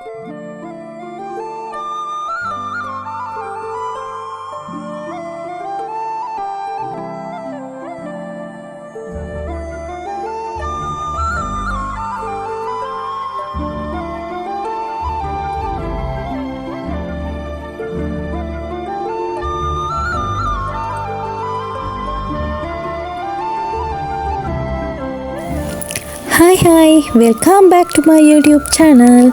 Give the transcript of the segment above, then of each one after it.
Hi, welcome back to my YouTube channel.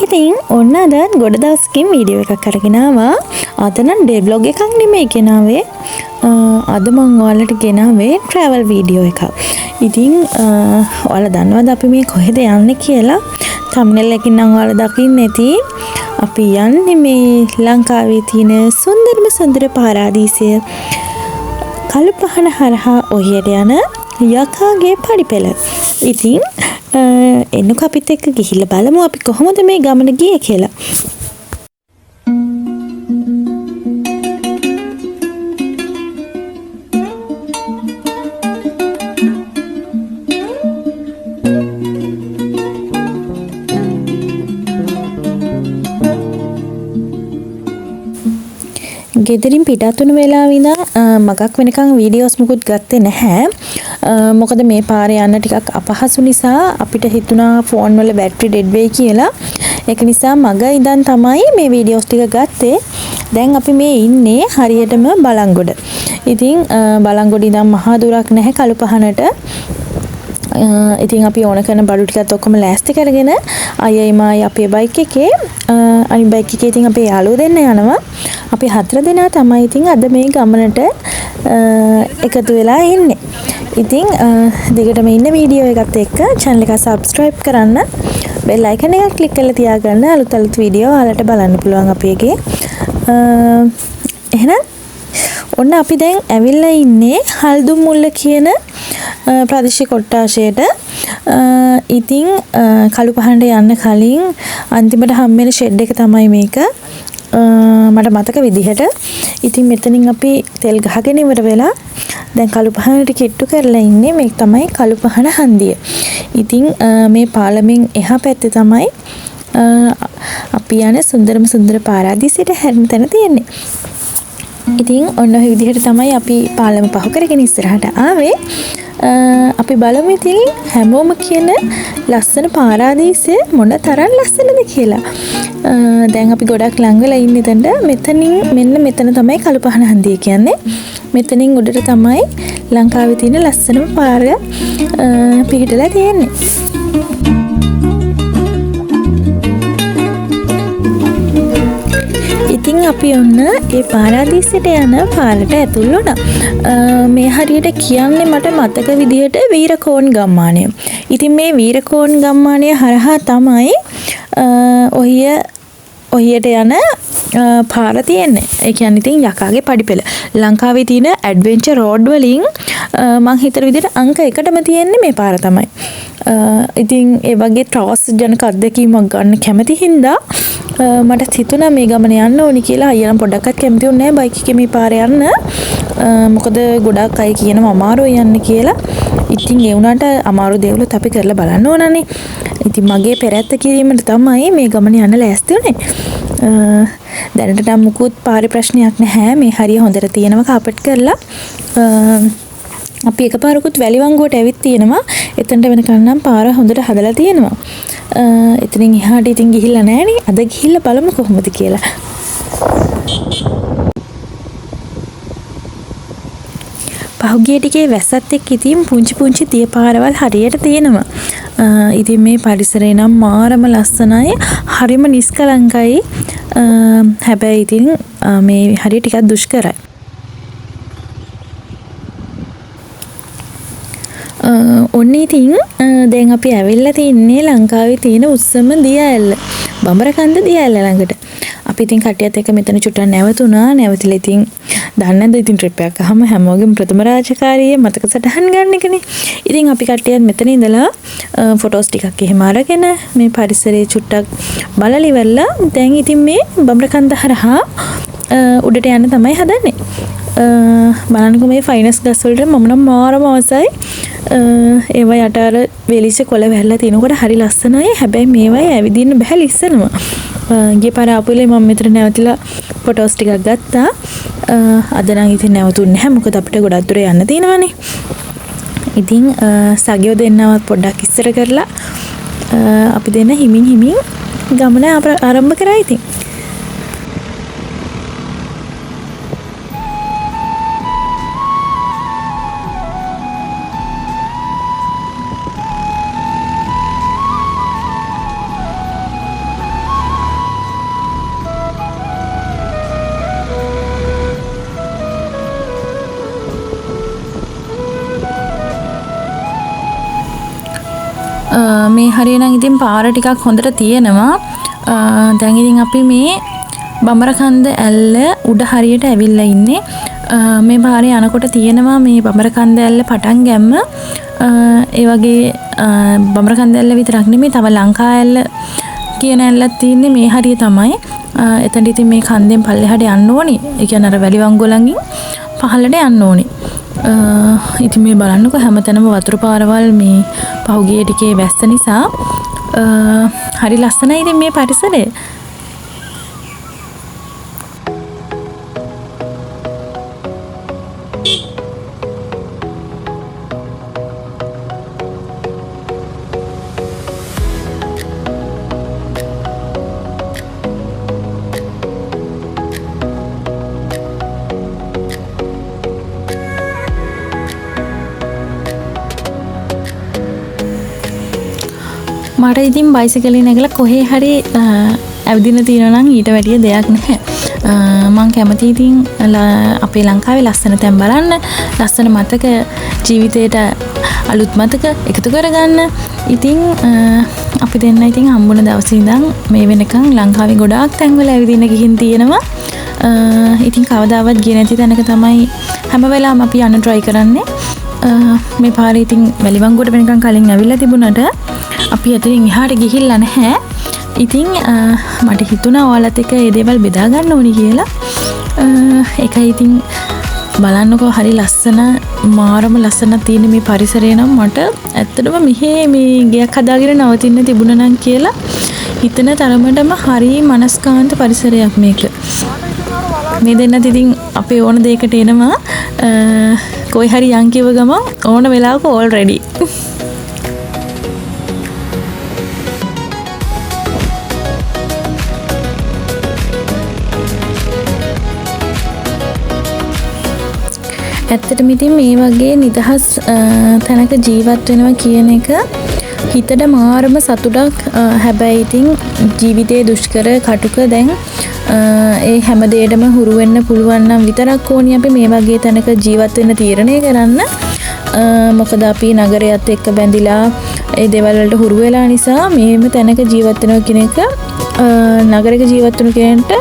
ඉතින් ඔන්න අද ගොඩ දවසකින් වීඩියෝ එකක් අරගෙන ආවා. අද නම් ඩේ vlog එකක් නෙමෙයි ගෙනාවේ. අද මම ඔයාලට ගෙනාවේ travel වීඩියෝ එකක්. ඉතින් ඔයාලා දන්නවද අපි මේ කොහෙද යන්නේ කියලා? thumbnail එකකින් නම් ඔයාලා දකින්න ඇති. අපි යන්නේ මේ ලංකාවේ තියෙන සුන්දර පාරාදීසය කළුපහන හරහා ඔහියට යන යකාගේ පඩිපෙළ. ඉතින් එන්නකෝ අපිත් එක්ක ගිහිල්ලා බලමු අපි කොහොමද මේ ගමන ගියේ කියලා. ගෙදරින් පිටත් වුණ වෙලාව ඉඳන් මගක් වෙනකන් වීඩියෝස් මුකුත් ගත්තේ නැහැ. මොකද මේ පාරේ යන්න ටිකක් අපහසු නිසා අපිට හිතුණා ෆෝන් වල බැටරි ඩෙඩ් වෙයි කියලා. ඒක නිසා මග ඉඳන් තමයි මේ වීඩියෝස් ටික ගත්තේ. දැන් අපි මේ ඉන්නේ හරියටම බලංගොඩ. ඉතින් බලංගොඩ ඉඳන් මහා දුරක් නැහැ කළුපහනට. ඉතින් අපි ඕන කරන බඩු ටිකත් ඔක්කොම ලෑස්ති කරගෙන අයයි මායි අපේ බයික් එකේ අනිත් බයික් එකේ ඉතින් අපේ යාළුවෝ දෙන්න යනවා. අපි 4 දෙනා තමයි ඉතින් අද මේ ගමනට එකතු වෙලා ඉන්නේ. ඉතින් දිගටම ඉන්න වීඩියෝ එකත් එක්ක channel එක subscribe කරන්න, bell icon එක click කරලා තියාගන්න අලුත් වීඩියෝ ඔයාලට බලන්න පුළුවන් අපි එකේ. එහෙනම් ඔන්න අපි දැන් ඇවිල්ලා ඉන්නේ හල්දුම් මුල්ල කියන ප්‍රදේශ කොට්ටාශයට. ඉතින් කළුපහනට යන්න කලින් අන්තිමට හම්බෙන ෂෙඩ් එක තමයි මේක. මට මතක විදිහට. ඉතින් මෙතනින් අපි තෙල් ගහගෙන ඉවර වෙලා දැන් කළුපහනට කිට්ටු කරලා ඉන්නේ. මේක තමයි කළුපහන හන්දිය. ඉතින් මේ පාලමෙන් එහා පැත්තේ තමයි අපි යන සුන්දර පාරාදීසයට හැරෙන තැන තියෙන්නේ. ඉතින් ඔන්න ඔය විදිහට තමයි අපි පාලම පහු කරගෙන ඉස්සරහට ආවේ. අපි බලමු ඉතින් හැමෝම කියන ලස්සන පාරාදීසය මොන තරම් ලස්සනද කියලා. දැන් අපි ගොඩක් ලඟ වෙලා ඉන්නේ එතනට. මෙතනින් මෙන්න මෙතන තමයි කළුපහන හන්දිය කියන්නේ. මෙතනින් උඩට තමයි ලංකාවේ තියෙන ලස්සනම පාර පිහිටලා තියෙන්නේ. ඉතින් අපි ඔන්න ඒ පාරාදීසයට යන පාරට ඇතුල් වුණා. මේ හරියට කියන්නේ මට මතක විදිහට වීරකෝන් ගම්මානය. ඉතින් මේ වීරකෝන් ගම්මානය හරහා තමයි ඔහියට යන පාර තියෙන්නේ. ඒ කියන්නේ ඉතින් යකාගේ පඩිපෙළ. ලංකාවේ තියෙන ඇඩ්වෙන්චර් රෝඩ් වලින් මං හිතන විදිහට අංක 1ටම තියෙන්නේ මේ පාර තමයි. ඉතින් ඒ වගේ ත්‍රාසජනක අත්දැකීමක් ගන්න කැමති හින්දා මට හිතුණා මේ ගමන යන්න ඕනි කියලා. අයියනම් පොඩ්ඩක්වත් කැමති වුණේ නැහැ බයික් එකේ මේ පාරේ යන්න. මොකද ගොඩක් අය කියනවා අමාරුයි යන්න කියලා. ඉතින් ඒ වුණාට අමාරු දේවලුත් අපි කරලා බලන්න ඕනනේ. ඉතින් මගේ පෙරැත්ත කිරීමට තමයි මේ ගමන යන්න ලෑස්ති වුණේ. දැනට නම් මුකුත් පාරේ ප්‍රශ්නයක් නැහැ. මේ හරිය හොඳට තියෙනවා කාපට් කරලා. අපි එකපාරකුත් වැලිවංගුවට ඇවිත් තියෙනවා. එතනට වෙනකන් නම් පාර හොඳට හදලා තියෙනවා. එතනින් එහාට ඉතින් ගිහිල්ලා නැහනේ. අද ගිහිල්ලා බලමු කොහොමද කියලා. පහුගිය ටිකේ වැස්සත් එක්ක ඉතින් පුංචි තිය පාරවල් හරියට තියෙනවා. ඉතින් මේ පරිසරය නම් මාරම ලස්සනයි. හරිම නිස්කලංකයි. හැබැයි ඉතින් මේ හරිය ටිකක් දුෂ්කරයි. ඔන්න ඉතින් දැන් අපි ඇවිල්ලා තින්නේ ලංකාවේ තියෙන උස්සම දිය ඇල්ල. බඹරකන්ද දිය ඇල්ල ළඟට. අපි ඉතින් කට්ටියත් එක්ක මෙතන චුට්ටක් නැවතුණා. නැවතිලා ඉතින් දන්නේ නැද්ද ඉතින් ට්‍රිප් එකක් අහම හැමෝගෙම ප්‍රථම රාජකාරියේ මතක සටහන් ගන්න එකනේ. ඉතින් අපි කට්ටියත් මෙතන ඉඳලා ෆොටෝස් ටිකක් එහෙම අරගෙන මේ පරිසරයේ චුට්ටක් බලලා ඉවරලා දැන් ඉතින් මේ බඹරකන්ද හරහා උඩට යන්න තමයි හදන්නේ. බලන්නකෝ මේ ෆයිනස් ගස් වලට මම නම් මාරම ආසයි. ඒවා යට අර වෙලිච්ච කොළ වැහැලා තිනකොට හරි ලස්සනයි. හැබැයි මේවයි ඇවිදින්න බෑ ලිස්සනවා. ගිය පාර ආපුලේ මම මෙතන නැවතිලා ෆොටෝස් ටිකක් ගත්තා. අද නම් ඉතින් නැවතුන්නේ නැහැ. මොකද අපිට ගොඩක් දුර යන්න තියෙනවානේ. ඉතින් සගයෝ දෙන්නවත් පොඩ්ඩක් ඉස්සර කරලා අපි දෙන්න හිමින් ගමන ආරම්භ කරා ඉතින්. මේ හරියනම් ඉතින් පාර ටිකක් හොඳට තියෙනවා. දැන් ඉතින් අපි මේ බඹරකන්ද ඇල්ල උඩ හරියට ඇවිල්ලා ඉන්නේ. මේ පාරේ යනකොට තියෙනවා මේ බඹරකන්ද ඇල්ල පටන් ගැම්ම. ඒ වගේ බඹරකන්ද ඇල්ල විතරක් නෙමෙයි තව ලංකා ඇල්ල කියන ඇල්ලක් තියෙන්නේ මේ හරිය තමයි. එතනට ඉතින් මේ කන්දෙන් පල්ලෙහාට යන්න ඕනි. ඒ කියන්නේ අර වැලිවංගොලන්ගෙන් පහළට යන්න ඕනි. ඉතින් මේ බලන්නකො හැමතැනම වතුර පාරවල් මේ පහුගිය ටිකේ වැස්ස නිසා හරි ලස්සනයි ඉතින් මේ පරිසරය. මට ඉතින් බයිසිකලේ නැගලා කොහේ හරි ඇවිදින්න තියෙනවා නම් ඊට වැඩිය දෙයක් නැහැ. මම කැමති ඉතින් අපේ ලංකාවේ ලස්සන තැන් බලන්න, ලස්සන මතක ජීවිතේට අලුත් මතක එකතු කරගන්න. ඉතින් අපි දෙන්න ඉතින් හම්බුන දවසේ ඉඳන් මේ වෙනකන් ලංකාවේ ගොඩාක් තැන්වල ඇවිදින්න ගිහින් තියෙනවා. ඉතින් කවදාවත් ගියේ නැති තැනක තමයි හැම වෙලාවෙම අපි යන්න try කරන්නේ. මේ පාරේ ඉතින් වැලිවංගොඩ වෙනකන් කලින් ඇවිල්ලා තිබුණාට අපි එතනින් එහාට ගිහිල්ලා නැහැ. ඉතින් මට හිතුණා ඔයාලත් එක්ක මේ දේවල් බෙදා ගන්න ඕනි කියලා. ඒකයි ඉතින් බලන්නකෝ හරි ලස්සන මාරම ලස්සන තියෙන මේ පරිසරය නම් මට ඇත්තටම මෙහි මේ ගයක් හදාගෙන නවතින්න තිබුණා නම් කියලා හිතන තරමටම හරි මනස්කාන්ත පරිසරයක් මේක. මේ දෙන්නත් ඉතින් අපේ ඕන දෙයකට එනවා. කොයි හරි යන් කිව්ව ගමන් ඕන වෙලාවක already. ඇත්තටම ඉතින් මේ වගේ නිදහස් තැනක ජීවත් වෙනවා කියන එක හිතට මාරම සතුටක්. හැබැයි ඉතින් ජීවිතයේ දුෂ්කර කටුක දැන් ඒ හැම දෙයකටම හුරු වෙන්න පුළුවන් නම් විතරක් ඕනි අපි මේ වගේ තැනක ජීවත් වෙන්න තීරණය කරන්න. මොකද අපි නගරයත් එක්ක බැඳිලා ඒ දේවල් වලට හුරු වෙලා නිසා මේම තැනක ජීවත් වෙනවා කියන එක නගරයක ජීවත් වෙන කෙනෙක්ට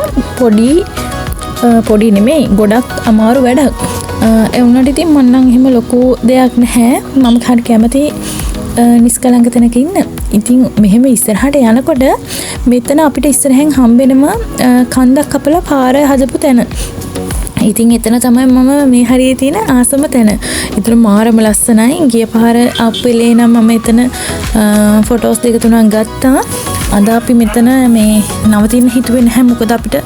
පොඩි නෙමෙයි ගොඩක් අමාරු වැඩක්. ඒ වුණාට ඉතින් මම නම් එහෙම ලොකු දෙයක් නැහැ. මම හරි කැමති නිස්කලංක තැනක ඉන්න. ඉතින් මෙහෙම ඉස්සරහට යනකොට මෙතන අපිට ඉස්සරහෙන් හම්බෙනවා කන්දක් කපලා පාර හදපු තැන. ඉතින් එතන තමයි මම මේ හරියේ තියෙන ආසම තැන. ඒතර මාරම ලස්සනයි. ගිය පාර අප්පෙලේ නම් මම එතන ෆොටෝස් දෙක තුනක් ගත්තා. අද අපි මෙතන මේ නවතින්න හිතුවේ නැහැ. මොකද අපිට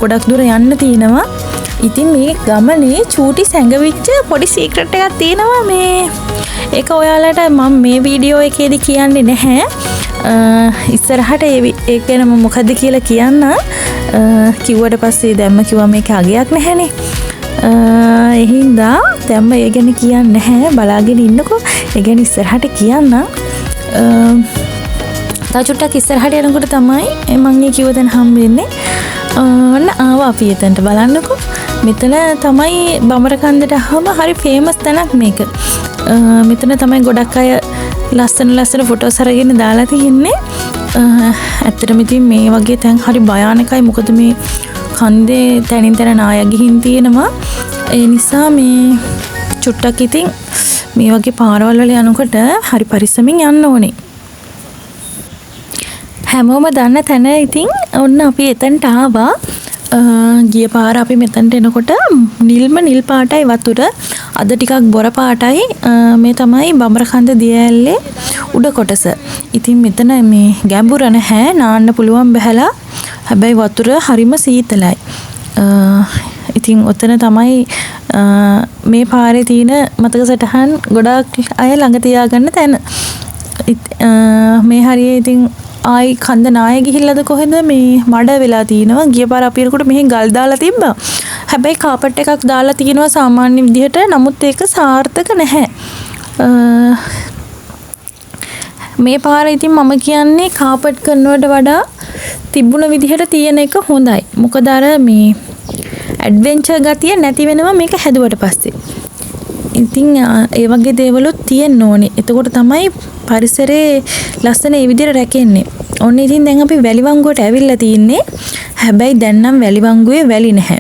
ගොඩක් දුර යන්න තියෙනවා. ඉතින් මේ ගමනේ චූටි සැඟවිච්ච පොඩි සීක්‍රට් එකක් තියෙනවා. මේ ඒක ඔයාලට මම මේ වීඩියෝ එකේදී කියන්නේ නැහැ. ඉස්සරහට ඒක ගැන මම මොකද්ද කියලා කියන්න. කිව්වට පස්සේ දැම්ම කිව්වා මේක අගයක් නැහැනේ. ඒ හින්දා දැම්ම ඒ ගැන කියන්නේ නැහැ. බලාගෙන ඉන්නකෝ. ඒ ගැන ඉස්සරහට කියන්න. තව චුට්ටක් ඉස්සරහට යනකොට තමයි මම කිව්ව තැන හම්බෙන්නේ. ඔන්න ආවා අපි එතනට බලන්නකෝ. මෙතන තමයි බඹරකන්දට ආවම හරි ෆේමස් තැනක් මේක. මෙතන තමයි ගොඩක් අය ලස්සන ෆොටෝස් අරගෙන දාලා තියෙන්නේ. ඇත්තටම ඉතින් මේ වගේ තැන් හරි භයානකයි. මොකද මේ කන්දේ තැනින් තැන නායක් ගිහින් තියෙනවා. ඒ නිසා මේ චුට්ටක් ඉතින් මේ වගේ පාරවල් වල යනකොට හරි පරිස්සමින් යන්න ඕනේ. හැමෝම දන්න තැන ඉතින් ඔන්න අපි එතනට ආවා. ගිය පාර අපි මෙතනට එනකොට නිල් පාටයි වතුර අද ටිකක් බොර පාටයි මේ තමයි බඹරකන්ද දිය ඇල්ලේ උඩ කොටස. ඉතින් මෙතන මේ ගැඹුර නැහැ නාන්න පුළුවන් බහැලා. හැබැයි වතුර හරිම සීතලයි. ඉතින් ඔතන තමයි මේ පාරේ තියෙන මතක සටහන් ගොඩාක් අය ළඟ තියාගන්න තැන. මේ හරියේ ඉතින් ආයි කන්ද නාය ගිහිල්ලාද කොහෙද මේ මඩ වෙලා තිනවා. ගිය පාර අපි එනකොට මෙහෙන් ගල් දාලා තිබ්බා. හැබැයි කාපට් එකක් දාලා තිනවා සාමාන්‍ය විදිහට. නමුත් ඒක සාර්ථක නැහැ. මේ පාර ඉතින් මම කියන්නේ කාපට් කරනවට වඩා තිබුණ විදිහට තියෙන එක හොඳයි. මොකද අර මේ ඇඩ්වෙන්චර් ගතිය නැති වෙනවා මේක හැදුවට පස්සේ. ඉතින් ඒ වගේ දේවලුත් තියෙන්න ඕනේ. එතකොට තමයි පරිසරයේ ලස්සන ඒ විදිහට රැකෙන්නේ. ඔන්න ඉතින් දැන් අපි වැලිවංගුවට ඇවිල්ලා තින්නේ. හැබැයි දැන් නම් වැලිවංගුවේ වැලි නැහැ.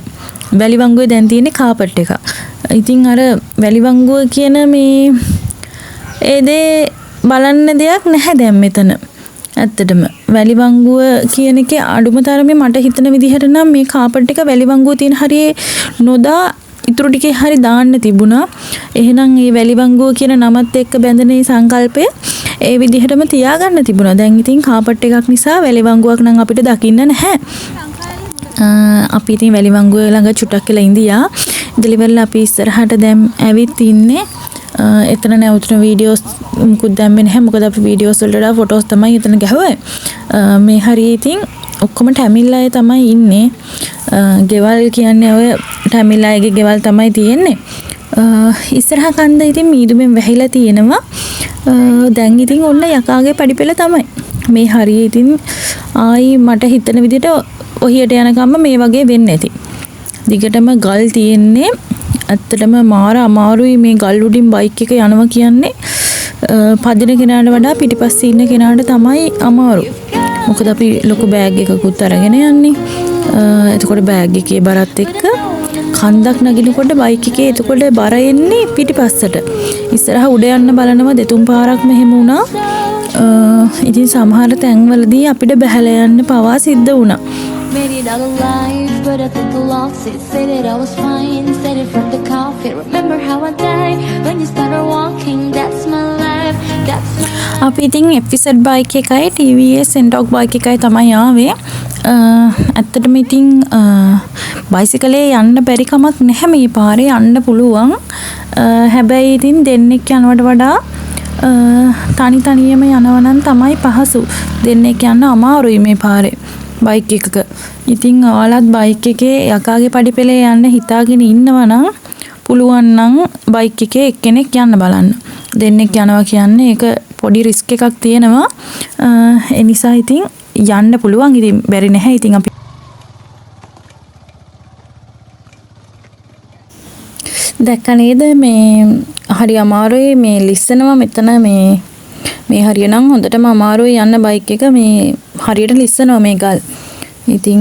වැලිවංගුවේ දැන් තියෙන්නේ කාපට් එක. ඉතින් අර වැලිවංගුව කියන මේ ඒ දේ බලන්න දෙයක් නැහැ දැන් මෙතන. ඇත්තටම වැලිවංගුව කියන එකේ අඩුම තරමේ මට හිතන විදිහට නම් මේ කාපට් එක වැලිවංගුව තියෙන හරියේ නොදා ඉතුරු ටිකේ හරි දාන්න තිබුණා. එහෙනම් මේ වැලිවංගුව කියන නමත් එක්ක බැඳෙන සංකල්පය ඒ විදිහටම තියාගන්න තිබුණා. දැන් ඉතින් කාපට් එකක් නිසා වැලිවංගුවක් නම් අපිට දකින්න නැහැ. අපි ඉතින් වැලිවංගුව ළඟ චුට්ටක් කියලා ඉඳියා. ඉඳලිවල අපි ඉස්සරහට දැන් ඇවිත් ඉන්නේ. එතන නැවතුන වීඩියෝස් මුකුත් දැම්මේ නැහැ. මොකද අපි වීඩියෝස් වලට වඩා ෆොටෝස් තමයි එතන ගැහුවේ. මේ හරිය ඉතින් ඔක්කොම ටැමිල් අය තමයි ඉන්නේ. ගෙවල් කියන්නේ ඔය ටැමිල් අයගේ ගෙවල් තමයි තියෙන්නේ. ඉස්සරහ කන්ද ඉතින් මීදුමෙන් වැහිලා තියෙනවා. දැන් ඉතින් ඔන්න යකාගේ පඩිපෙළ තමයි. මේ හරිය ඉතින් ආයි මට හිතන විදිහට ඔහියට යනකම්ම මේ වගේ වෙන්නේ නැති. දිගටම ගල් තියෙන්නේ. ඇත්තටම මාර අමාරුයි මේ ගල් උඩින් බයික් එක යනවා කියන්නේ. පදින කෙනාට වඩා පිටිපස්සේ ඉන්න කෙනාට තමයි අමාරු. මොකද අපි ලොකු බෑග් එකකුත් අරගෙන යන්නේ. එතකොට බෑග් එකේ බරත් එක්ක කන්දක් නගිනකොට බයික් එකේ එතකොට බර එන්නේ පිටිපස්සට. ඉස්සරහ උඩ යන්න බලනවා දෙතුන් පාරක් මෙහෙම වුණා. ඉතින් සමහර තැන්වලදී අපිට බහැලා යන්න පවා සිද්ධ වුණා. Made it out alive, but I think I lost it. Said that I was fine, said it from the coffin. Remember how I died when you started walking. That's my life. That's my අපි ඉතින් episode bike එකයි TVS Sentok bike එකයි තමයි ආවේ. ඇත්තටම ඉතින් බයිසිකලේ යන්න බැරි කමක් නැහැ මේ පාරේ යන්න පුළුවන්. හැබැයි ඉතින් දෙන්නෙක් යනවට වඩා තනි තනියම යනවා නම් තමයි පහසු. දෙන්නෙක් යන්න අමාරුයි මේ පාරේ. බයික් එකක. ඉතින් ඔයාලත් බයික් එකේ යකාගේ පඩිපෙළේ යන්න හිතාගෙන ඉන්නවා නම් පුළුවන් නම් බයික් එකේ එක්කෙනෙක් යන්න බලන්න. දෙන්නෙක් යනවා කියන්නේ ඒක පොඩි රිස්ක් එකක් තියෙනවා. ඒ නිසා ඉතින් යන්න පුළුවන්. ඉතින් බැරි නැහැ. ඉතින් අපි දැක්ක නේද මේ හරි අමාරුයි මේ ලිස්සනවා මෙතන මේ හරිය නම් හොඳටම අමාරුයි යන්න බයික් එක මේ හරියට ලිස්සනවා මේ ගල්. ඉතින්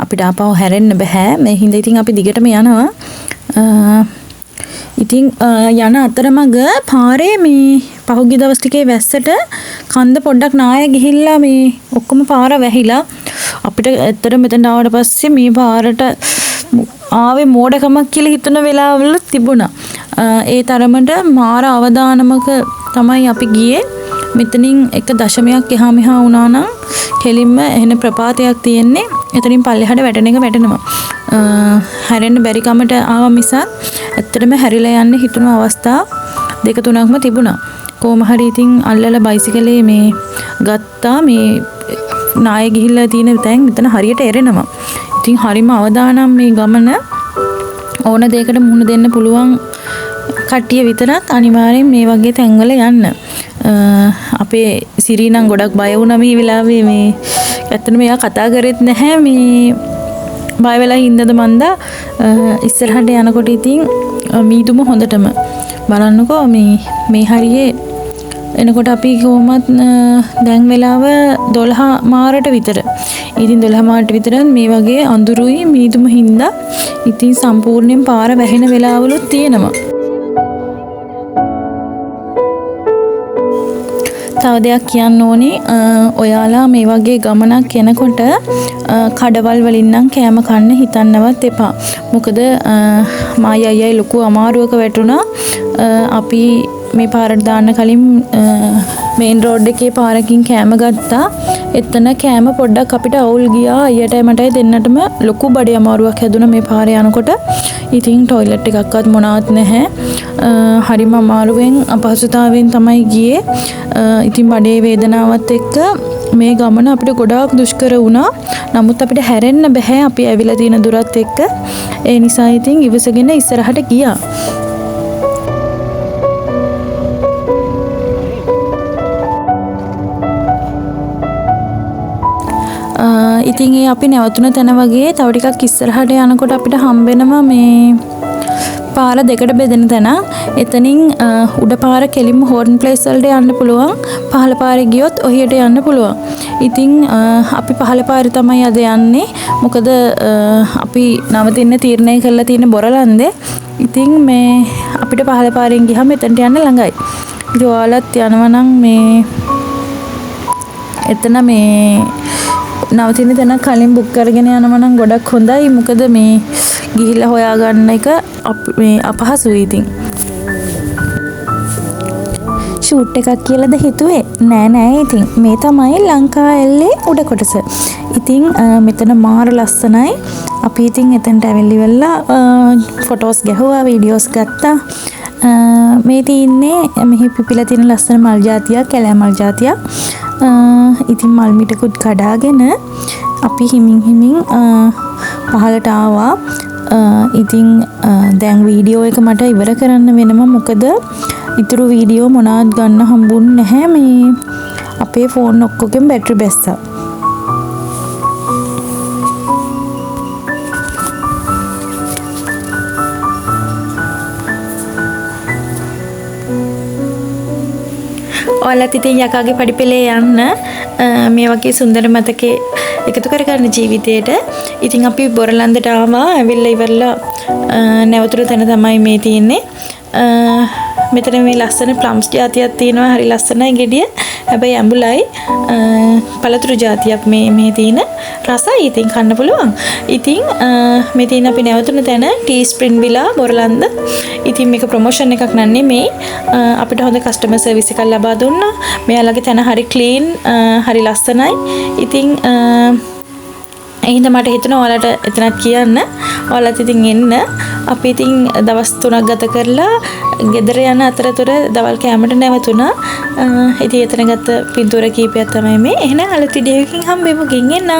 අපිට ආපහු හැරෙන්න බෑ. මේ හින්දා ඉතින් අපි දිගටම යනවා. ඉතින් යන අතරමඟ පාරේ මේ පහුගිය දවස් ටිකේ වැස්සට කන්ද පොඩ්ඩක් නාය ගිහිල්ලා මේ ඔක්කොම පාර වැහිලා අපිට ඇත්තට මෙතන ආවට පස්සේ මේ පාරට ආවේ මෝඩකමක් කියලා හිතන වෙලාවල තිබුණා. ඒ තරමට මාර අවදානමක තමයි අපි ගියේ. මෙතනින් 1 දශමයක් එහා මෙහා වුණා නම් කෙලින්ම එහෙන ප්‍රපාතයක් තියෙන්නේ. එතනින් පල්ලෙහාට වැටෙන එක වැටෙනවා. හැරෙන්න බැරි කමට ආව මිසක් ඇත්තටම හැරිලා යන්න හිතුණු අවස්ථා 2-3ක්ම තිබුණා. කොහොම හරි ඉතින් අල්ලලා බයිසිකලේ මේ ගත්තා. මේ නාය ගිහිල්ලා තියෙන තැන් මෙතන හරියට එරෙනවා. ඉතින් හරිම අවදානම් මේ ගමන ඕන දෙයකට මුහුණ දෙන්න පුළුවන් කට්ටිය විතරක් අනිවාර්යෙන් මේ වගේ තැන්වල යන්න. අපේ සිරී නම් ගොඩක් බය වුණා මේ වෙලාවේ. මේ ඇත්තටම එයා කතා කරෙත් නැහැ. මේ බය වෙලා හින්දාද මන්දා ඉස්සරහට යනකොට ඉතින් මීදුම හොඳටම බලන්නකෝ මේ හරියේ එනකොට අපි කොහොමත් දැන් වෙලාව 12 මාරට විතර. ඉතින් 12 මාරට විතර මේ වගේ අඳුරුයි මීදුම හින්දා ඉතින් සම්පූර්ණයෙන් පාර වැහෙන වෙලාවලුත් තියෙනවා. තව දෙයක් කියන්න ඕනේ ඔයාලා මේ වගේ ගමනක් යනකොට කඩවල් වලින් නම් කෑම කන්න හිතන්නවත් එපා. මොකද මායි අයියයි ලොකු අමාරුවක වැටුණා. අපි මේ පාරට දාන්න කලින් මේන් රෝඩ් එකේ පාරකින් කෑම ගත්තා. එතන කෑම පොඩ්ඩක් අපිට අවුල් ගියා. අයියටයි මටයි දෙන්නටම ලොකු බඩේ අමාරුවක් හැදුණා මේ පාරේ යනකොට. ඉතින් ටොයිලට් එකක්වත් මොනවත් නැහැ. හරිම අමාරුවෙන් අපහසුතාවයෙන් තමයි ගියේ. ඉතින් බඩේ වේදනාවත් එක්ක මේ ගමන අපිට ගොඩාක් දුෂ්කර වුණා. නමුත් අපිට හැරෙන්න බෑ අපි ඇවිල්ලා තියෙන දුරත් එක්ක. ඒ නිසා ඉතින් ඉවසගෙන ඉස්සරහට ගියා. ඉතින් ඒ අපි නැවතුන තැන වගේ තව ටිකක් ඉස්සරහට යනකොට අපිට හම්බෙනවා මේ පාර දෙකට බෙදෙන තැන. එතනින් උඩ පාර කෙලින්ම හෝර්න් ප්ලේස් වලට යන්න පුළුවන්. පහළ පාරේ ගියොත් ඔහියට යන්න පුළුවන්. ඉතින් අපි පහළ පාරේ තමයි අද යන්නේ. මොකද අපි නවතින්න තීරණය කරලා තියෙන බොරලන්දේ. ඉතින් මේ අපිට පහළ පාරෙන් ගියහම එතනට යන්න ළඟයි. ඉතින් ඔයාලත් යනවා නම් මේ එතන මේ නවතින තැන කලින් බුක් කරගෙන යනවා නම් ගොඩක් හොඳයි. මොකද මේ ගිහිල්ලා හොයාගන්න එක මේ අපහසුයි. ඉතින් ෂූට් එකක් කියලාද හිතුවේ? නෑ ඉතින් මේ තමයි ලංකා ඇල්ලේ උඩ කොටස. ඉතින් මෙතන මාර ලස්සනයි. අපි ඉතින් එතනට ඇවිල්ලා ෆොටෝස් ගැහුවා, වීඩියෝස් ගත්තා. මේ තියන්නේ මෙහි පිපිලා තියෙන ලස්සන මල් జాතියක්, කැලෑ මල් జాතියක්. ඉතින් මල් මිටකුත් කඩාගෙන අපි හිමින් පහලට ආවා. ඉතින් දැන් වීඩියෝ එක මට ඉවර කරන්න වෙනවා. මොකද ඉතුරු වීඩියෝ මොනවත් ගන්න හම්බුන්නේ නැහැ. මේ අපේ ෆෝන් ඔක්කොගෙම බැටරි බැස්සා. ඔයාලත් ඉතින් යකාගේ පඩිපෙළේ යන්න මේ වගේ සුන්දර මතකේ එකතු කරගන්න ජීවිතේට. ඉතින් අපි බොරලන්දට ආවා. ඇවිල්ලා ඉවරලා නැවතුණු තැන තමයි මේ තියෙන්නේ. මෙතන මේ ලස්සන ප්ලම්ස් జాතියක් තියෙනවා. හරි ලස්සනයි ගෙඩිය. හැබැයි ඇඹුලයි. පළතුරු జాතියක් මේ තියෙන. රසයි. ඉතින් කන්න පුළුවන්. ඉතින් මේ තියෙන අපි නැවතුණු තැන ටී ස්ප්‍රින් විලා බොරලන්ද. ඉතින් මේක ප්‍රොමෝෂන් එකක් නන්නේ මේ. අපිට හොඳ කස්ටමර් සර්විස් එකක් ලබා දුන්නා. මෙයාලගේ තැන හරි ක්ලීන්, හරි ලස්සනයි. ඉතින් එහෙනම් මට හිතුණා ඔයාලට එතනත් කියන්න. ඔයාලත් ඉතින් එන්න. අපි ඉතින් දවස් 3ක් ගත කරලා ගෙදර යන අතරතුර දවල් කෑමට නැවතුණා. ඉතින් එතන ගත්ත පින්තූර කීපයක් තමයි මේ. එහෙනම් අලුත් වීඩියෝ එකකින් හම්බෙමු. ගින් එන්න.